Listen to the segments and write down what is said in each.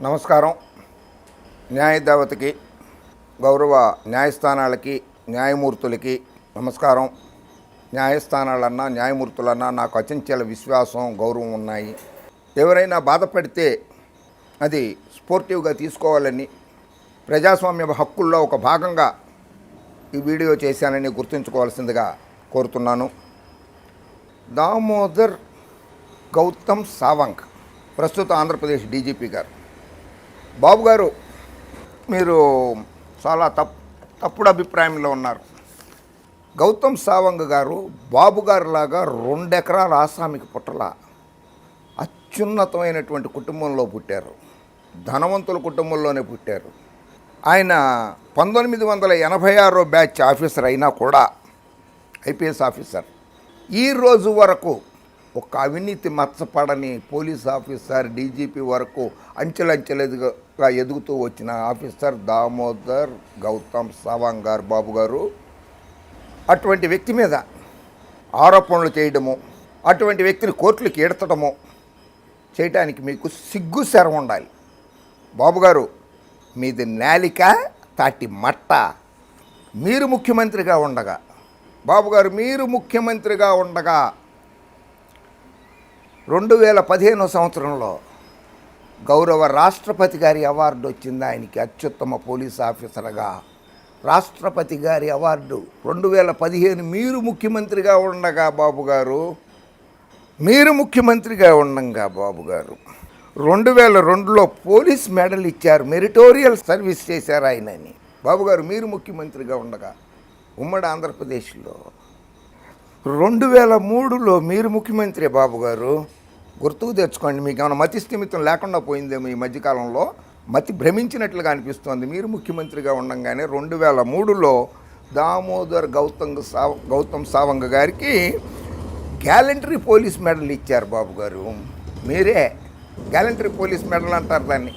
నమస్కారం. న్యాయదేవతకి, గౌరవ న్యాయస్థానాలకి, న్యాయమూర్తులకి నమస్కారం. న్యాయస్థానాలన్నా న్యాయమూర్తులన్నా నాకు అచంచల విశ్వాసం, గౌరవం ఉన్నాయి. ఎవరైనా బాధపడితే అది స్పోర్టివ్గా తీసుకోవాలని, ప్రజాస్వామ్య హక్కుల్లో ఒక భాగంగా ఈ వీడియో చేశానని గుర్తుంచుకోవాల్సిందిగా కోరుతున్నాను. దామోదర్ గౌతమ్ సావంగ్, ప్రస్తుత ఆంధ్రప్రదేశ్ డీజీపీ గారు. బాబు గారు, మీరు చాలా తప్పుడు అభిప్రాయంలో ఉన్నారు. గౌతమ్ సావంగ్ గారు బాబు గారు లాగా 2 ఎకరాల ఆసామికి పుట్టల, అత్యున్నతమైనటువంటి కుటుంబంలో పుట్టారు. ధనవంతుల కుటుంబంలోనే పుట్టారు. ఆయన 1986 బ్యాచ్ ఆఫీసర్ అయినా కూడా, ఐపీఎస్ ఆఫీసర్, ఈ రోజు వరకు ఒక అవినీతి మచ్చపడని పోలీస్ ఆఫీసర్, డీజీపీ వరకు అంచెలంచెలుగా ఎదుగుతూ వచ్చిన ఆఫీసర్ దామోదర్ గౌతమ్ సావంగ్ గారు. బాబు గారు అటువంటి వ్యక్తి మీద ఆరోపణలు చేయడము, అటువంటి వ్యక్తిని కోర్టులకు ఈడ్చడము చేయటానికి మీకు సిగ్గు శరం ఉండాలి. బాబు గారు, మీది నాలిక తాటి మట్ట. మీరు ముఖ్యమంత్రిగా ఉండగా, బాబు గారు మీరు ముఖ్యమంత్రిగా ఉండగా 2015 సంవత్సరంలో గౌరవ రాష్ట్రపతి గారి అవార్డు వచ్చింది ఆయనకి. అత్యుత్తమ పోలీస్ ఆఫీసర్గా రాష్ట్రపతి గారి అవార్డు 2015 మీరు ముఖ్యమంత్రిగా ఉండగా బాబు గారు, మీరు ముఖ్యమంత్రిగా ఉండగా బాబు గారు 2002లో పోలీస్ మెడల్ ఇచ్చారు, మెరిటోరియల్ సర్వీస్ చేశారు ఆయనని. బాబు గారు మీరు ముఖ్యమంత్రిగా ఉండగా ఉమ్మడి ఆంధ్రప్రదేశ్లో 2003లో మీరు ముఖ్యమంత్రి. బాబు గారు గుర్తుకు తెచ్చుకోండి. మీకు ఏమైనా మతి స్థిమితం లేకుండా పోయిందేమో, ఈ మధ్యకాలంలో మతి భ్రమించినట్లుగా అనిపిస్తోంది. మీరు ముఖ్యమంత్రిగా ఉండగానే 2003లో దామోదర్ గౌతమ్ సావంగ్ గారికి గ్యాలంటరీ పోలీస్ మెడల్ ఇచ్చారు. బాబు గారు మీరే గ్యాలంటరీ పోలీస్ మెడల్ అంటారు దాన్ని.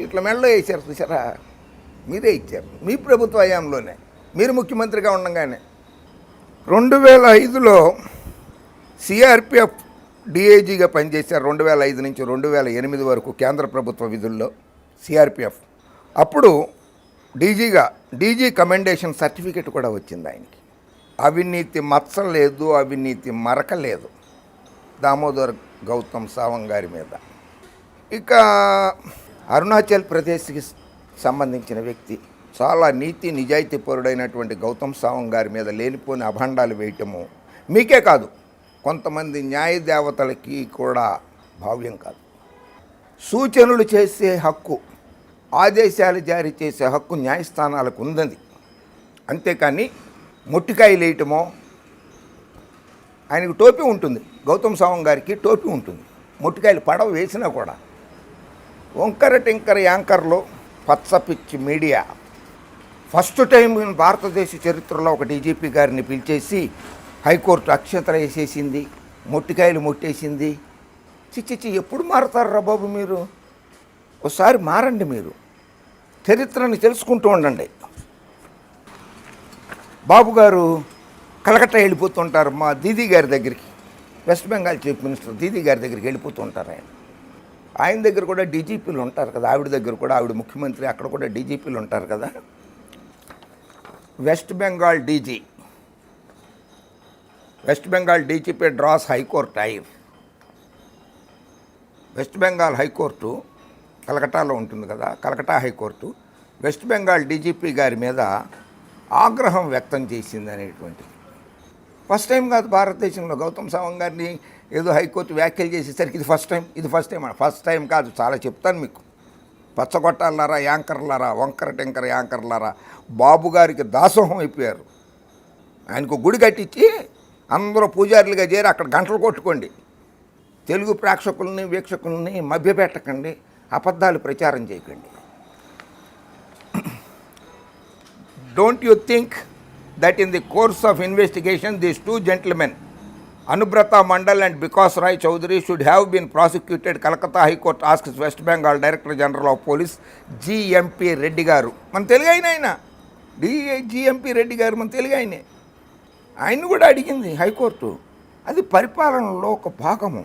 ఇట్లా మెడలో వేసారు, చూసారా? మీరే ఇచ్చారు మీ ప్రభుత్వ హయాంలోనే, మీరు ముఖ్యమంత్రిగా ఉండగానే. 2005లో సిఆర్పిఎఫ్ డిఐజీగా పనిచేశారు. 2005 నుంచి 2008 వరకు కేంద్ర ప్రభుత్వ విధుల్లో సిఆర్పిఎఫ్. అప్పుడు డీజీ కమెండేషన్ సర్టిఫికెట్ కూడా వచ్చింది ఆయనకి. అవినీతి మచ్చ లేదు, అవినీతి మరక లేదు దామోదర్ గౌతమ్ సావంగ్ గారి మీద. ఇక అరుణాచల్ ప్రదేశ్కి సంబంధించిన వ్యక్తి, చాలా నీతి నిజాయితీ పరుడైనటువంటి గౌతమ్ సావంగ్ గారి మీద లేనిపోని అభాండాలు వేయటము మీకే కాదు, కొంతమంది న్యాయ దేవతలకి కూడా భావ్యం కాదు. సూచనలు చేసే హక్కు, ఆదేశాలు జారీ చేసే హక్కు న్యాయస్థానాలకు ఉందని, అంతేకాని మొట్టికాయలు వేయటమో. ఆయనకు టోపీ ఉంటుంది, గౌతమ్ సావంగ్ గారికి టోపీ ఉంటుంది, మొట్టికాయలు పడవ వేసినా కూడా. వంకర టింకర యాంకర్లు, పచ్చపిచ్చి మీడియా ఫస్ట్ టైం భారతదేశ చరిత్రలో ఒక డీజీపీ గారిని పిలిచేసి హైకోర్టు అక్షంతలు వేసేసింది, మొట్టికాయలు మొట్టేసింది. చిచ్చిచ్చి ఎప్పుడు మారుతారా బాబు మీరు? ఒకసారి మారండి, మీరు చరిత్రని తెలుసుకుంటూ ఉండండి. బాబు గారు కలకత్తా వెళ్ళిపోతుంటారు మా దీదీ గారి దగ్గరికి, west Bengal chief minister Didi గారి దగ్గరికి వెళ్ళిపోతుంటారు. ఆయన దగ్గర కూడా డీజీపీలు ఉంటారు కదా, ఆవిడ దగ్గర కూడా, ఆవిడ ముఖ్యమంత్రి, అక్కడ కూడా డీజీపీలు ఉంటారు కదా. వెస్ట్ బెంగాల్ డీజీపీ డ్రాస్ హైకోర్టు ఐర్. వెస్ట్ బెంగాల్ హైకోర్టు కలకట్టాలో ఉంటుంది కదా, Calcutta high court West Bengal DGP గారి మీద ఆగ్రహం వ్యక్తం చేసింది అనేటువంటిది. ఫస్ట్ టైం కాదు భారతదేశంలో గౌతమ్ సావంగ్ గారిని ఏదో హైకోర్టు వ్యాఖ్యలు చేసేసరికి ఇది ఫస్ట్ టైం కాదు, చాలా చెప్తాను మీకు. పచ్చగొట్టాలారా, యాంకర్లారా, వంకర టెంకర యాంకర్లారా, బాబు గారికి దాసోహం అయిపోయారు. ఆయనకు గుడి కట్టించి అందరూ పూజారులుగా చేరి అక్కడ గంటలు కొట్టుకోండి. తెలుగు ప్రేక్షకుల్ని, వీక్షకుల్ని మభ్యపెట్టకండి, అబద్ధాలు ప్రచారం చేయకండి. Don't you think that in the course of investigation these two gentlemen, Anubrata Mandal and Bikas Rai Chaudhary, should have been prosecuted? Calcutta High Court asks West Bengal Director General of Police GMP Reddy garu. Man telugu ayina GMP Reddy garu man telugu ayine. Ayinu kuda adigindi High Court. Adi పరిపాలనలో ఒక భాగము.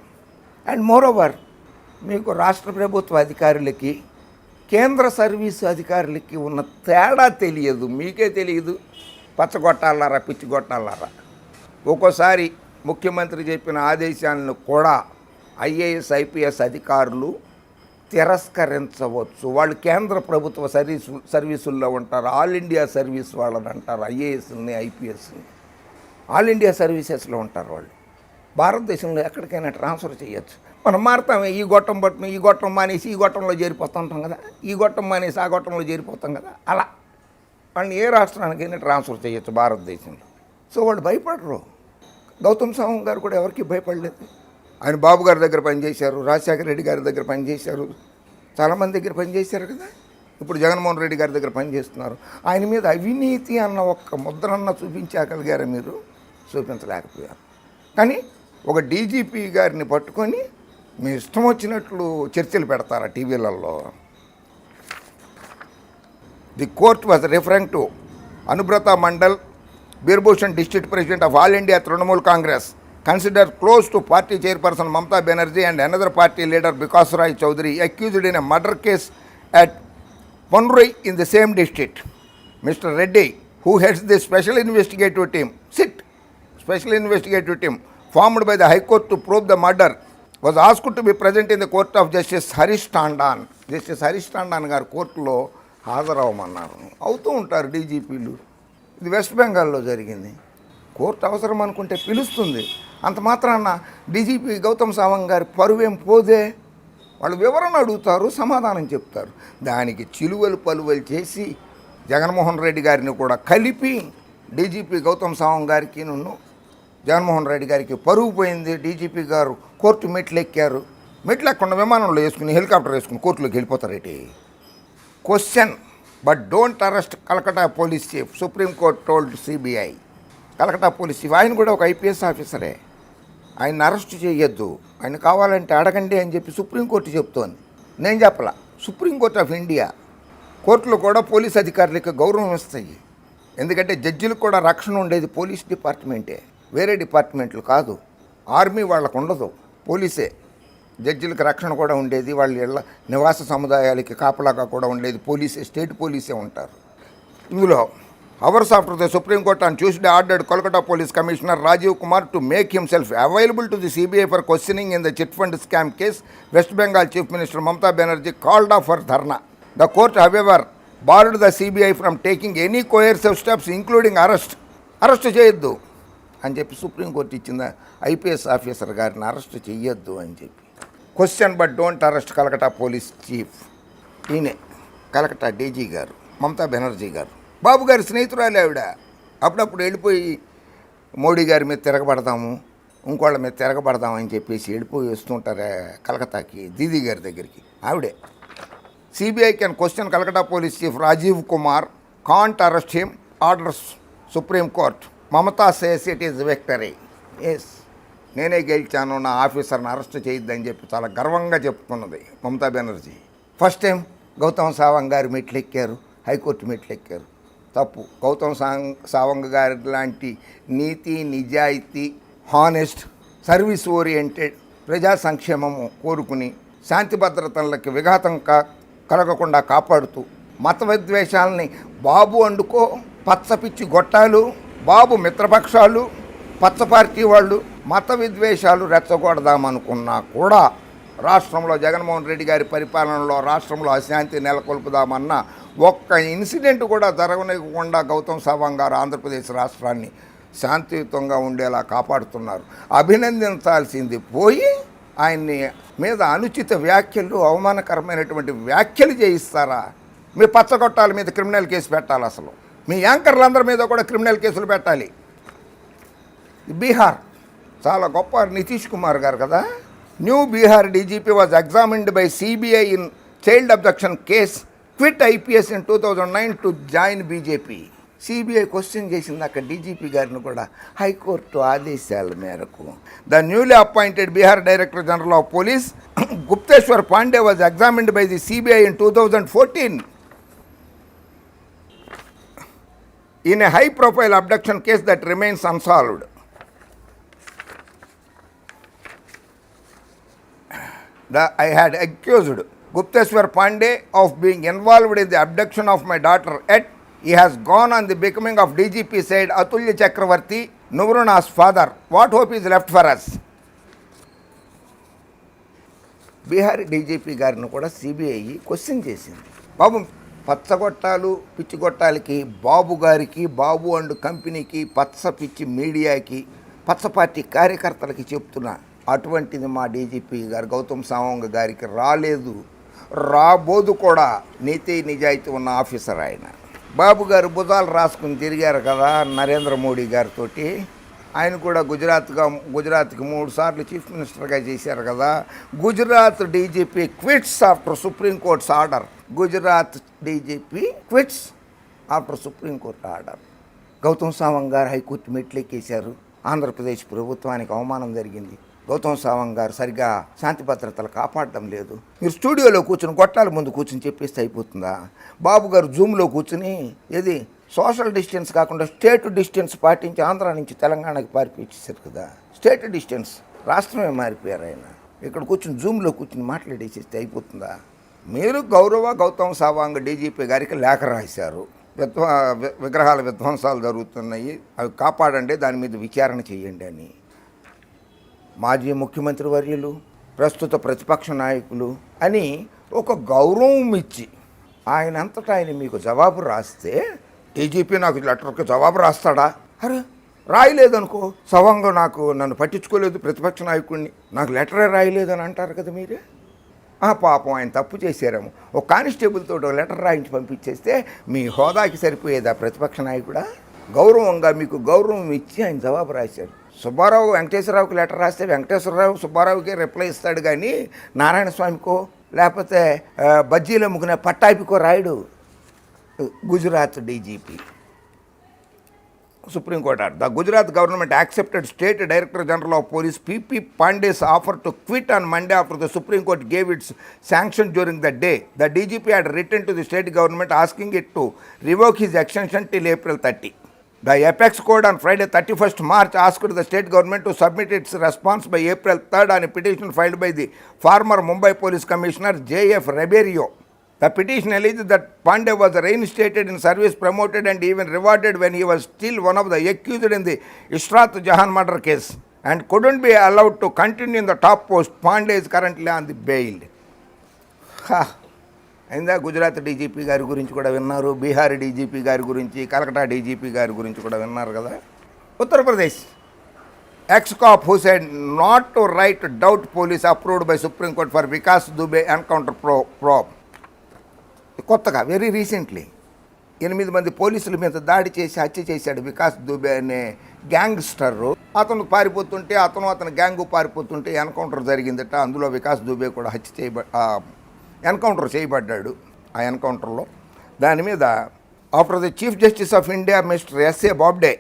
And moreover మీకు రాష్ట్ర ప్రభుత్వ అధికారులకి కేంద్ర service అధికారులకి ఉన్న తేడా తెలియదు, మీకే తెలియదు. పచ్చగొట్టాలారా పిచ్చిగొట్టాలారా. ఒక్కోసారి ముఖ్యమంత్రి చెప్పిన ఆదేశాలను కూడా ఐఏఎస్ ఐపీఎస్ అధికారులు తిరస్కరించవచ్చు. వాళ్ళు కేంద్ర ప్రభుత్వ సర్వీసుల్లో ఉంటారు. ఆల్ ఇండియా సర్వీస్ వాళ్ళని అంటారు, ఐఏఎస్ని ఐపీఎస్ని. ఆల్ ఇండియా సర్వీసెస్లో ఉంటారు వాళ్ళు. భారతదేశంలో ఎక్కడికైనా ట్రాన్స్ఫర్ చేయొచ్చు. మనం మారుతామే, ఈ గొట్టం పట్టును ఈ గొట్టం మానేసి ఈ గొట్టంలో చేరిపోతుంటాం కదా, ఈ గొట్టం మానేసి ఆ గొట్టంలో చేరిపోతాం కదా. అలా వాళ్ళని ఏ రాష్ట్రానికైనా ట్రాన్స్ఫర్ చేయొచ్చు భారతదేశంలో. సో వాళ్ళు భయపడరు. గౌతమ్ సావంగ్ గారు కూడా ఎవరికి భయపడలేదు. ఆయన బాబు గారి దగ్గర పనిచేశారు, రాజశేఖర రెడ్డి గారి దగ్గర పనిచేశారు, చాలామంది దగ్గర పనిచేశారు కదా. ఇప్పుడు జగన్మోహన్ రెడ్డి గారి దగ్గర పనిచేస్తున్నారు. ఆయన మీద అవినీతి అన్న ఒక్క ముద్రన్న చూపించగలిగారు మీరు? చూపించలేకపోయారు. కానీ ఒక డీజీపీ గారిని పట్టుకొని మీ ఇష్టం వచ్చినట్లు చర్చలు పెడతారా టీవీలలో? The court was referring to Anubrata Mondal, Birbhum district president of all India Trinamool Congress, considered close to party chairperson Mamata Banerjee and another party leader Vikas Rai Chowdhury, accused in a murder case at Ponrui in the same district. Mr. Reddy, who heads the special investigative team, special investigative team formed by the High Court to probe the murder, was asked to be present in the court of Justice Harish Tandon. Justice Harish Tandon గారు కోర్టులో హాజరవ్వమన్నారు. అవుతూ ఉంటారు డీజీపీలు. ఇది west బెంగాల్లో జరిగింది. Court అవసరం అనుకుంటే పిలుస్తుంది. అంత మాత్రాన డీజీపీ గౌతమ్ సావంగ్ గారి పరువేం పోదే. వాళ్ళు వివరణ అడుగుతారు, సమాధానం చెప్తారు. దానికి చిలువలు పలువలు చేసి జగన్మోహన్ రెడ్డి గారిని కూడా కలిపి డీజీపీ గౌతమ్ సావంగ్ గారికి జగన్మోహన్ రెడ్డి గారికి పరువు పోయింది. డీజీపీ గారు కోర్టు మెట్లు ఎక్కారు. మెట్లు ఎక్కకుండా విమానంలో వేసుకుని హెలికాప్టర్ వేసుకుని కోర్టులోకి వెళ్ళిపోతారేటి? Question but don't arrest Calcutta police chief, Supreme Court told CBI. Calcutta police chief ఆయన కూడా ఒక ఐపీఎస్ ఆఫీసరే. ఆయన అరెస్ట్ చేయొద్దు, ఆయన కావాలంటే అడగండి అని చెప్పి సుప్రీంకోర్టు చెప్తోంది. నేను చెప్పలా, సుప్రీంకోర్టు ఆఫ్ ఇండియా. కోర్టులు కూడా పోలీస్ అధికారులకు గౌరవం ఇస్తాయి. ఎందుకంటే జడ్జిలకు కూడా రక్షణ ఉండేది పోలీస్ డిపార్ట్మెంటే, వేరే డిపార్ట్మెంట్లు కాదు. ఆర్మీ వాళ్ళకు ఉండదు, పోలీసే. జడ్జిలకు రక్షణ కూడా ఉండేది, వాళ్ళ ఇళ్ళ నివాస సముదాయాలకి కాపలాగా కూడా ఉండేది పోలీసే, స్టేట్ పోలీసే ఉంటారు. ఇందులో hours after the supreme court on Tuesday ordered Kolkata police commissioner Rajeev Kumar to make himself available to the CBI for questioning in the chit fund scam case. West Bengal chief minister Mamata Banerjee called off for dharna. The court however barred the CBI from taking any coercive steps including arrest చేయొద్దు అని చెప్పి supreme court ఇచ్చిన IPS officer గారిని arrest చేయొద్దు అని చెప్పి. Question but don't arrest Calcutta police chief. ఈయనే Kolkata DG గారు మమతా బెనర్జీ గారు. బాబు గారి స్నేహితురాలు ఆవిడ. అప్పుడప్పుడు వెళ్ళిపోయి మోడీ గారి మీద తిరగబడదాము, ఇంకోళ్ళ మీద తిరగబడదామని చెప్పేసి వెళ్ళిపోయి వస్తుంటారు కలకత్తాకి దీదీ గారి దగ్గరికి. ఆవిడే. CBI can question Kolkata police chief Rajeev Kumar, can't arrest him, orders supreme court. Mamata says it is victory. Yes, నేనే గెలిచాను, నా ఆఫీసర్ని అరెస్ట్ చేయొద్దని చెప్పి చాలా గర్వంగా చెప్పుకున్నది మమతా బెనర్జీ. ఫస్ట్ టైం గౌతమ్ సావంగ్ గారు మెట్లు ఎక్కారు, హైకోర్టు మెట్లు ఎక్కారు. తప్పు. గౌతమ్ సావంగ్ గారి లాంటి నీతి నిజాయితీ, హానెస్ట్, సర్వీస్ ఓరియంటెడ్, ప్రజా సంక్షేమము కోరుకుని శాంతి భద్రతలకి విఘాతం కలగకుండా కాపాడుతూ మత విద్వేషాలని బాబు అండుకో, పచ్చపిచ్చి గొట్టాలు, బాబు మిత్రపక్షాలు, పచ్చ పార్టీ వాళ్ళు మత విద్వేషాలు రెచ్చగొడదామనుకున్నా కూడా రాష్ట్రంలో జగన్మోహన్ రెడ్డి గారి పరిపాలనలో రాష్ట్రంలో అశాంతి నెలకొల్పుదామన్న ఒక్క ఇన్సిడెంట్ కూడా జరగనివ్వకుండా గౌతమ్ సావంగ్ గారు ఆంధ్రప్రదేశ్ రాష్ట్రాన్ని శాంతియుతంగా ఉండేలా కాపాడుతున్నారు. అభినందించాల్సింది పోయి ఆయన్ని మీద అనుచిత వ్యాఖ్యలు, అవమానకరమైనటువంటి వ్యాఖ్యలు చేయిస్తారా? మీ పచ్చగొట్టాల మీద క్రిమినల్ కేసు పెట్టాలి. అసలు మీ యాంకర్లందరి మీద కూడా క్రిమినల్ కేసులు పెట్టాలి. బీహార్ చాలా గొప్ప నితీష్ కుమార్ గారు కదా. New Bihar DGP was examined by CBI in child abduction case, quit IPS in 2009 to join BJP. CBI question చేసింది అక్కడ డీజీపీ గారిని కూడా హైకోర్టు ఆదేశాల మేరకు. The newly appointed Bihar director general of police Gupteshwar Pandey was examined by the CBI in 2014 in a high profile abduction case that remains unsolved. I had accused Gupteswar Pandey of being involved in the abduction of my daughter, yet he has gone on the becoming of DGP, said Atulya Chakravarti, Nuvruna's father. What hope is left for us? Bihar DGP గారిని కూడా CBI question చేసింది. బాబు, పచ్చగొట్టాలు పిచ్చిగొట్టాలకి, బాబు గారికి, బాబు and కంపెనీకి, పచ్చ పిచ్చి మీడియాకి, పచ్చ party కార్యకర్తలకి చెప్తున్నా, అటువంటిది మా డీజీపీ గారు గౌతమ్ సవాంగ్ గారికి రాలేదు, రాబోదు కూడా. నీతి నిజాయితీ ఉన్న ఆఫీసర్ ఆయన. బాబు గారు భుజాలు రాసుకుని తిరిగారు కదా నరేంద్ర మోడీ గారితో. ఆయన కూడా గుజరాత్కి 3 సార్లు చీఫ్ మినిస్టర్గా చేశారు కదా. Gujarat DGP quits after Supreme Court's order. Gujarat DGP quits after Supreme Court order. Gautam Sawang గారు హైకోర్టు మెట్లెక్కేశారు. ఆంధ్రప్రదేశ్ ప్రభుత్వానికి అవమానం జరిగింది. గౌతమ్ సవాంగ్ గారు సరిగా శాంతి భద్రతలు కాపాడటం లేదు. మీరు స్టూడియోలో కూర్చుని గొట్టాల ముందు కూర్చుని చెప్పేస్తే అయిపోతుందా? బాబు గారు జూమ్లో కూర్చుని ఏది సోషల్ డిస్టెన్స్ కాకుండా స్టేట్ డిస్టెన్స్ పాటించి ఆంధ్ర నుంచి తెలంగాణకి పారిపోయించారు కదా. స్టేట్ డిస్టెన్స్ రాష్ట్రమే మారిపోయారు ఆయన. ఇక్కడ కూర్చుని జూమ్లో కూర్చుని మాట్లాడేసేస్తే అయిపోతుందా? మీరు గౌతమ్ సవాంగ్ డీజీపీ గారికి లేఖ రాశారు. విగ్రహాల విధ్వంసాలు జరుగుతున్నాయి, అవి కాపాడండి, దాని మీద విచారణ చేయండి అని. మాజీ ముఖ్యమంత్రి వర్యులు, ప్రస్తుత ప్రతిపక్ష నాయకులు అని ఒక గౌరవం ఇచ్చి ఆయన అంతటా ఆయన మీకు జవాబు రాస్తే, డీజీపీ నాకు లెటర్కి జవాబు రాస్తాడా? అరే రాయలేదనుకో, సవాంగ్ నన్ను పట్టించుకోలేదు, ప్రతిపక్ష నాయకుడిని, నాకు లెటరే రాయలేదని అంటారు కదా మీరే. పాపం ఆయన తప్పు చేశారేమో. ఒక కానిస్టేబుల్తో లెటర్ రాయించి పంపించేస్తే మీ హోదాకి సరిపోయేదా ప్రతిపక్ష నాయకుడా? గౌరవంగా మీకు గౌరవం ఇచ్చి ఆయన జవాబు రాశారు. సుబ్బారావు వెంకటేశ్వరరావుకి లెటర్ రాస్తే వెంకటేశ్వరరావు సుబ్బారావుకి రిప్లై ఇస్తాడు, కానీ నారాయణ స్వామికో లేకపోతే బజ్జీలు అమ్ముకునే పట్టాయికో రాయడు. Gujarat DGP Supreme Court order. The Gujarat government accepted state director general of police PP Pandey's offer to quit on Monday after the supreme Court gave its sanction during the day. The DGP had written to the state government asking it to revoke his extension till April 30. The Apex Code on Friday 31st March asked the state government to submit its response by April 3rd on a petition filed by the former Mumbai Police Commissioner J.F. Ribeiro. The petition alleged that Pandey was reinstated in service, promoted and even rewarded when he was still one of the accused in the Ishrat Jahan murder case and couldn't be allowed to continue in the top post. Pandey is currently on the bail. అయిందా? Gujarat DGP గారి గురించి కూడా విన్నారు, Bihar DGP గారి గురించి, Calcutta DGP గారి గురించి కూడా విన్నారు కదా. Uttar Pradesh ex-cop who said not to write doubt police approved by Supreme Court for Vikas Dubey encounter probe. కొత్తగా వెరీ రీసెంట్లీ 8 మంది పోలీసుల మీద దాడి చేసి హత్య చేశాడు వికాస్ దుబే అనే గ్యాంగ్స్టరు. అతను పారిపోతుంటే అతని గ్యాంగు పారిపోతుంటే ఎన్కౌంటర్ జరిగిందట. అందులో వికాస్ దుబే కూడా ఎన్కౌంటర్ చేయబడ్డాడు. ఆ ఎన్కౌంటర్లో దాని మీద after the chief justice of India mister S A Bobde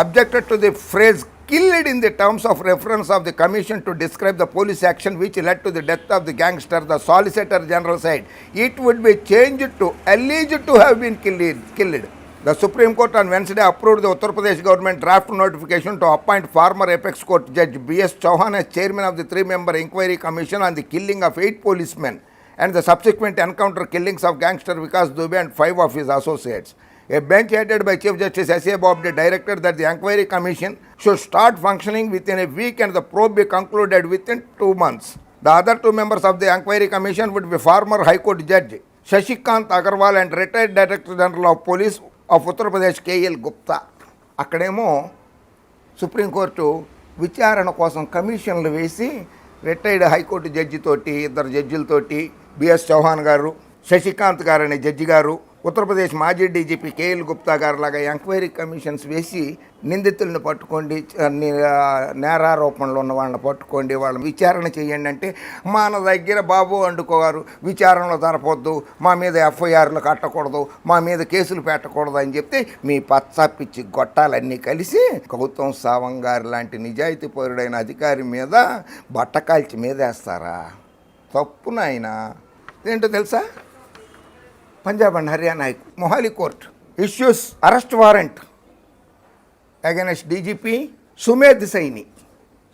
objected to the phrase killed in the terms of reference of the commission to describe the police action which led to the death of the gangster. The Solicitor General said it would be changed to alleged to have been killed. The Supreme Court on Wednesday approved the Uttar Pradesh government draft notification to appoint former Apex Court Judge B.S. Chauhan as chairman of the 3-member inquiry commission on the killing of 8 policemen and the subsequent encounter killings of gangster Vikas Dubey and 5 of his associates. A bench headed by Chief Justice S.A. Bobde directed that the inquiry commission should start functioning within a week and the probe be concluded within 2 months. The other 2 members of the inquiry commission would be former High Court Judge Shashikant Agarwal and retired Director General of Police of Uttar Pradesh K.L. Gupta. అక్కడేమో supreme court విచారణ కోసం కమిషన్లు వేసి retired high court judge తోటి, 2 జడ్జిలతోటి, BS Chauhan గారు, శశికాంత్ గారు అనే judge గారు, ఉత్తరప్రదేశ్ మాజీ డీజీపీ కేఎల్ గుప్తా గారు లాగా ఎంక్వైరీ కమిషన్స్ వేసి నిందితులను పట్టుకోండి, నేరారోపణలో ఉన్న వాళ్ళని పట్టుకోండి, వాళ్ళని విచారణ చేయండి అంటే మన దగ్గర బాబు వండుకోవారు, విచారణలో జరపొద్దు, మా మీద ఎఫ్ఐఆర్లు కట్టకూడదు, మా మీద కేసులు పెట్టకూడదు అని చెప్తే మీ పచ్చాపిచ్చి గొట్టాలన్నీ కలిసి గౌతమ్ సవాంగ్ గారు లాంటి నిజాయితీ పరుడైన అధికారి మీద బట్టకాల్చి మీదేస్తారా? తప్పు నాయన. ఏంటో తెలుసా? Punjab and Haryana Mohali court issues arrest warrant against DGP Sumedh Saini.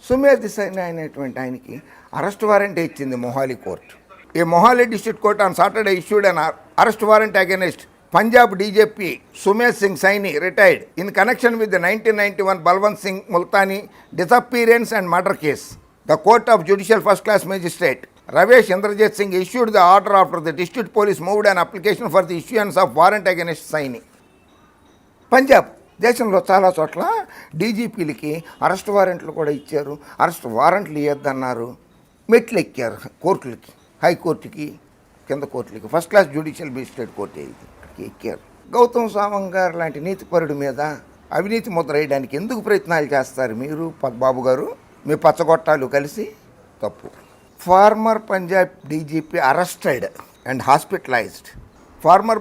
Sumedh Saini అనేటువంటి ఆయనకి అరెస్ట్ వారెంట్ ఇచ్చింది Mohali court. A Mohali District Court on Saturday issued an arrest warrant against Punjab DJP Sumesh Singh Saini, retired, in connection with the 1991 Balwant Singh Multani disappearance and murder case. The Court of Judicial First Class Magistrate Ravesh Indrajit Singh issued the order after the district police moved an application for the issuance of warrant against Saini. Punjab దేశంలో చాలా చోట్ల డీజీపీలకి arrest వారెంట్లు కూడా ఇచ్చారు. Arrest వారెంట్లు ఇవ్వద్దన్నారు. మెట్లు ఎక్కారు కోర్టులకి, హైకోర్టుకి, కింద కోర్టులకి, first class judicial magistrate court ఇక్కడికి ఎక్కారు. గౌతమ్ సావంగ్ గారు లాంటి నీతిపరుడి మీద అవినీతి ముద్ర వేయడానికి ఎందుకు ప్రయత్నాలు చేస్తారు మీరు బాబు గారు? మీ పచ్చగొట్టాలు కలిసి తప్పు. Former Punjab DGP arrested and hospitalised. Former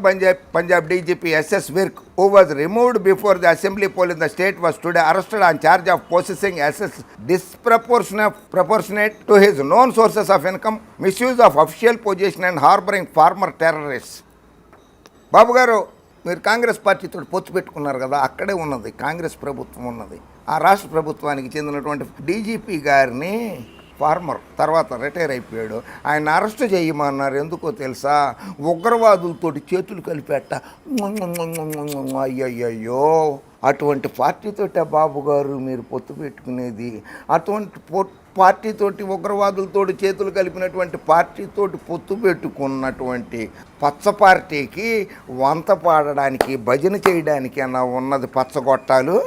Punjab DGP SS Virk, who was removed before the assembly poll in the state, was today arrested on charge of possessing assets disproportionate to his known sources of income, misuse of official position and harboring former terrorists. బాబు గారు, మీరు కాంగ్రెస్ పార్టీతో పొత్తు పెట్టుకున్నారు కదా, అక్కడే ఉన్నది కాంగ్రెస్ ప్రభుత్వం ఉన్నది. ఆ రాష్ట్ర ప్రభుత్వానికి చెందినటువంటి డీజీపీ గారిని ఫార్మర్ తర్వాత రిటైర్ అయిపోయాడు, ఆయన అరెస్ట్ చేయమన్నారు. ఎందుకో తెలుసా? ఉగ్రవాదులతోటి చేతులు కలిపేట. అయ్యయ్యో, అటువంటి పార్టీతోటే బాబు గారు మీరు పొత్తు పెట్టుకునేది? అటువంటి పార్టీతోటి, ఉగ్రవాదులతోటి చేతులు కలిపినటువంటి పార్టీతోటి పొత్తు పెట్టుకున్నటువంటి పచ్చ పార్టీకి వంత పాడడానికి, భజన చేయడానికి అన్న ఉన్నది పచ్చగొట్టాలు,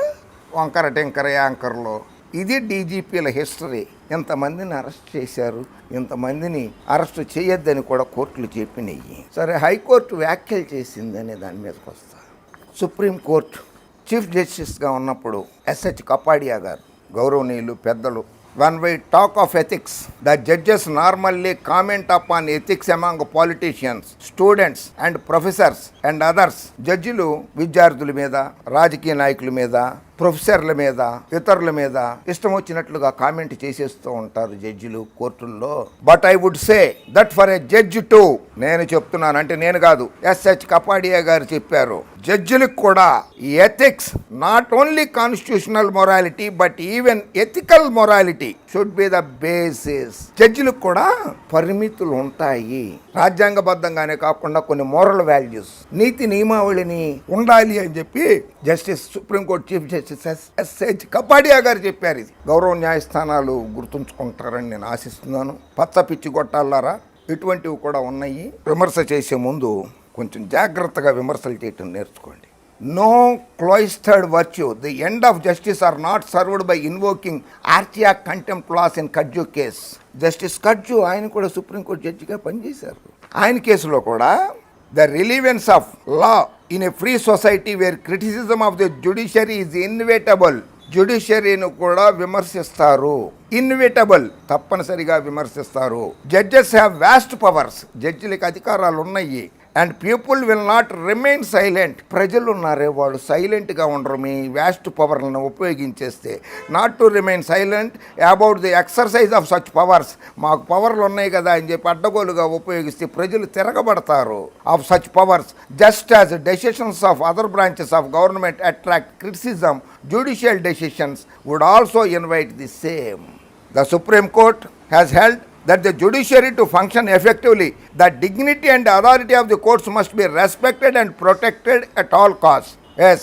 వంకర టింకర యాంకర్లు. ఇది డీజీపీల హిస్టరీ. ఇంతమందిని అరెస్ట్ చేశారు, ఇంతమందిని అరెస్ట్ చేయొద్దని కూడా కోర్టులు చెప్పినాయి. సరే, హైకోర్టు వ్యాఖ్యలు చేసిందనే దాని మీదకి వస్తా. సుప్రీంకోర్టు చీఫ్ జస్టిస్గా ఉన్నప్పుడు ఎస్హెచ్ కపాడియా గారు, గౌరవనీయులు పెద్దలు, when we talk of ethics, the judges normally comment upon ethics among politicians, students and professors and others. జడ్జిలు విద్యార్థుల మీద, రాజకీయ నాయకుల మీద, ప్రొఫెసర్ల మీద, ఇతరుల మీద ఇష్టం వచ్చినట్లుగా కామెంట్ చేసేస్తూ ఉంటారు జడ్జిలు కోర్టుల్లో. But I would say that for a judge to, నేను చెప్తున్నాను, అంటే నేను కాదు, ఎస్హెచ్ కపాడియా గారు చెప్పారు, జడ్జిలకు కూడా ethics, not only constitutional morality but even ethical morality should be the basis. జడ్జిలకు కూడా పరిమితులు ఉంటాయి, రాజ్యాంగబద్ధంగానే కాకుండా కొన్ని మోరల్ వాల్యూస్, నీతి నియమావళిని ఉండాలి అని చెప్పి justice supreme court chief justice S H Kapadia గారు చెప్పారు. ఇది గౌరవ న్యాయస్థానాలు గుర్తుంచుకుంటారని నేను ఆశిస్తున్నాను. పచ్చ పిచ్చి గొట్టాలారా, ఇటువంటివి కూడా ఉన్నాయి. విమర్శ చేసే ముందు కొంచెం జాగ్రత్తగా విమర్శలు చేయటం నేర్చుకోండి. No cloistered virtue, the end of justice are not served by invoking ఆర్టియా contempt laws in Katju case. Justice Katju, ఆయన కూడా సుప్రీంకోర్టు జడ్జిగా పనిచేశారు. ఆయన కేసులో కూడా the relevance of law in a free society where criticism of the judiciary is inevitable. జ్యుడిషియరీని కూడా విమర్శిస్తారు, ఇన్విటబుల్, తప్పనిసరిగా విమర్శిస్తారు. జడ్జెస్ హ్యావ్ వాస్ట్ పవర్స్, జడ్జిలకు అధికారాలు ఉన్నాయి. And people will not remain silent, ప్రజలు ఉన్నారే వాళ్ళు సైలెంట్గా ఉండరు మీ వ్యాస్ట్ పవర్లను ఉపయోగించేస్తే. Not to remain silent about the exercise of such powers, మాకు పవర్లు ఉన్నాయి కదా అని చెప్పి అడ్డగోలుగా ఉపయోగిస్తే ప్రజలు తిరగబడతారు. Of such powers just as decisions of other branches of government attract criticism, judicial decisions would also invite the same. The supreme Court has held that the judiciary to function effectively, the dignity and authority of the courts must be respected and protected at all costs. Yes,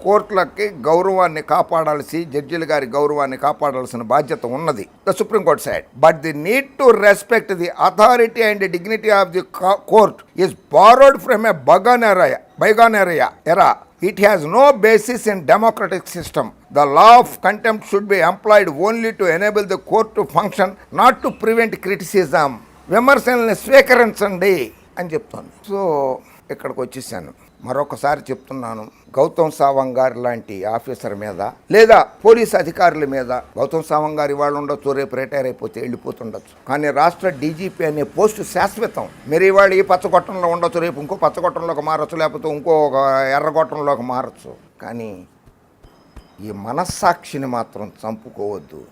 కోర్టులకి గౌరవాన్ని కాపాడాల్సి, జడ్జిల గారి గౌరవాన్ని కాపాడాల్సిన బాధ్యత ఉన్నది. The supreme Court side, but the need to respect the authority and dignity of the court is borrowed from a bygone era. It has no basis in democratic system. The law of contempt should be employed only to enable the court to function, not to prevent criticism. విమర్శల్ని స్వీకరించండి అని చెప్తాను. So ఇక్కడికి వచ్చేసాను. మరొకసారి చెప్తున్నాను, గౌతమ్ సావంగ్ గారు లాంటి officer మీద లేదా పోలీస్ అధికారుల మీద, గౌతమ్ సావంగ్ గారు ఇవాళ ఉండొచ్చు, రేపు రిటైర్ అయిపోతే వెళ్ళిపోతుండొచ్చు, కానీ రాష్ట్ర డీజీపీ అనే పోస్టు శాశ్వతం. మీరు ఇవాళ ఈ పచ్చగొట్టంలో ఉండొచ్చు, రేపు ఇంకో పచ్చగొట్టంలోకి మారచ్చు, లేకపోతే ఇంకో ఎర్రగొట్టంలోకి మారచ్చు, కానీ ఈ మనస్సాక్షిని మాత్రం చంపుకోవద్దు.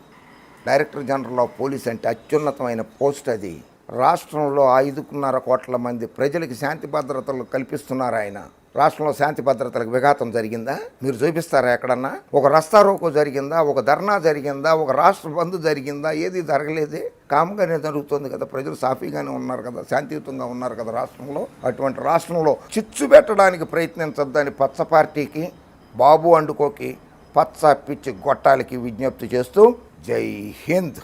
డైరెక్టర్ జనరల్ ఆఫ్ పోలీస్ అంటే అత్యున్నతమైన పోస్ట్ అది. రాష్ట్రంలో 5.5 కోట్ల మంది ప్రజలకి శాంతి భద్రతలు కల్పిస్తున్నారు ఆయన. రాష్ట్రంలో శాంతి భద్రతలకు విఘాతం జరిగిందా? మీరు చూపిస్తారా ఎక్కడన్నా? ఒక రస్తా రోకో జరిగిందా? ఒక ధర్నా జరిగిందా? ఒక రాష్ట్ర బంద్ జరిగిందా? ఏది జరగలేదే. కామ్గానే జరుగుతుంది కదా, ప్రజలు సాఫీగానే ఉన్నారు కదా, శాంతియుతంగా ఉన్నారు కదా రాష్ట్రంలో. అటువంటి రాష్ట్రంలో చిచ్చు పెట్టడానికి ప్రయత్నించొద్దని పచ్చ పార్టీకి, బాబు అండుకోకి, పచ్చ పిచ్చి గొట్టాలకి విజ్ఞప్తి చేస్తూ జై హింద్.